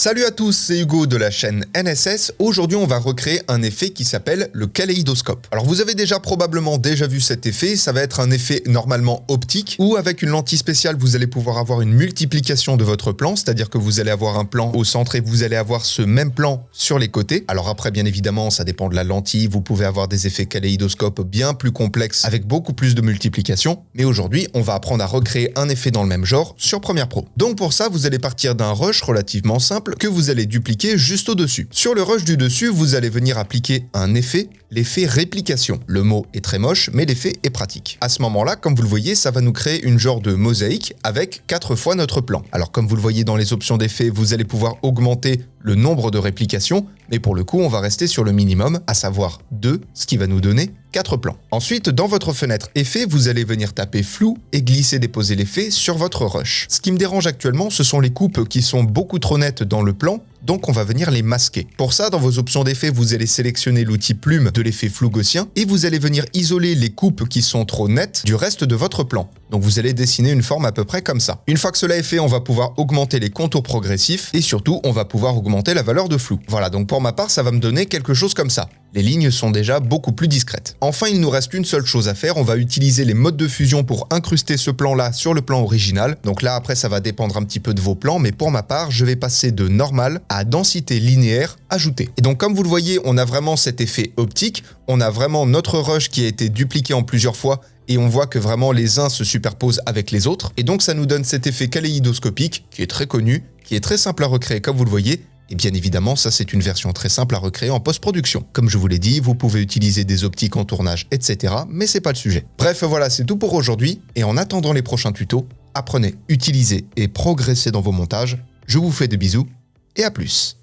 Salut à tous, c'est Hugo de la chaîne NSS. Aujourd'hui, on va recréer un effet qui s'appelle le kaléidoscope. Alors, vous avez probablement déjà vu cet effet. Ça va être un effet normalement optique où avec une lentille spéciale, vous allez pouvoir avoir une multiplication de votre plan, c'est-à-dire que vous allez avoir un plan au centre et vous allez avoir ce même plan sur les côtés. Alors après, bien évidemment, ça dépend de la lentille. Vous pouvez avoir des effets kaléidoscope bien plus complexes avec beaucoup plus de multiplication. Mais aujourd'hui, on va apprendre à recréer un effet dans le même genre sur Premiere Pro. Donc pour ça, vous allez partir d'un rush relativement simple que vous allez dupliquer juste au-dessus. Sur le rush du dessus, vous allez venir appliquer un effet, l'effet réplication. Le mot est très moche, mais l'effet est pratique. À ce moment-là, comme vous le voyez, ça va nous créer une genre de mosaïque avec 4 fois notre plan. Alors comme vous le voyez dans les options d'effets, vous allez pouvoir augmenter le nombre de réplications, mais pour le coup, on va rester sur le minimum, à savoir 2, ce qui va nous donner 4 plans. Ensuite, dans votre fenêtre effet, vous allez venir taper flou et glisser-déposer l'effet sur votre rush. Ce qui me dérange actuellement, ce sont les coupes qui sont beaucoup trop nettes dans le plan, donc on va venir les masquer. Pour ça, dans vos options d'effet, vous allez sélectionner l'outil plume de l'effet flou gaussien et vous allez venir isoler les coupes qui sont trop nettes du reste de votre plan. Donc vous allez dessiner une forme à peu près comme ça. Une fois que cela est fait, on va pouvoir augmenter les contours progressifs et surtout, on va pouvoir augmenter la valeur de flou. Voilà, donc pour ma part, ça va me donner quelque chose comme ça. Les lignes sont déjà beaucoup plus discrètes. Enfin, il nous reste une seule chose à faire, on va utiliser les modes de fusion pour incruster ce plan-là sur le plan original. Donc là, après, ça va dépendre un petit peu de vos plans, mais pour ma part, je vais passer de normal à densité linéaire ajoutée. Et donc, comme vous le voyez, on a vraiment cet effet optique, on a vraiment notre rush qui a été dupliqué en plusieurs fois, et on voit que vraiment les uns se superposent avec les autres. Et donc, ça nous donne cet effet kaléidoscopique, qui est très connu, qui est très simple à recréer comme vous le voyez. Et bien évidemment, ça c'est une version très simple à recréer en post-production. Comme je vous l'ai dit, vous pouvez utiliser des optiques en tournage, etc. Mais c'est pas le sujet. Bref, voilà, c'est tout pour aujourd'hui. Et en attendant les prochains tutos, apprenez, utilisez et progressez dans vos montages. Je vous fais des bisous et à plus.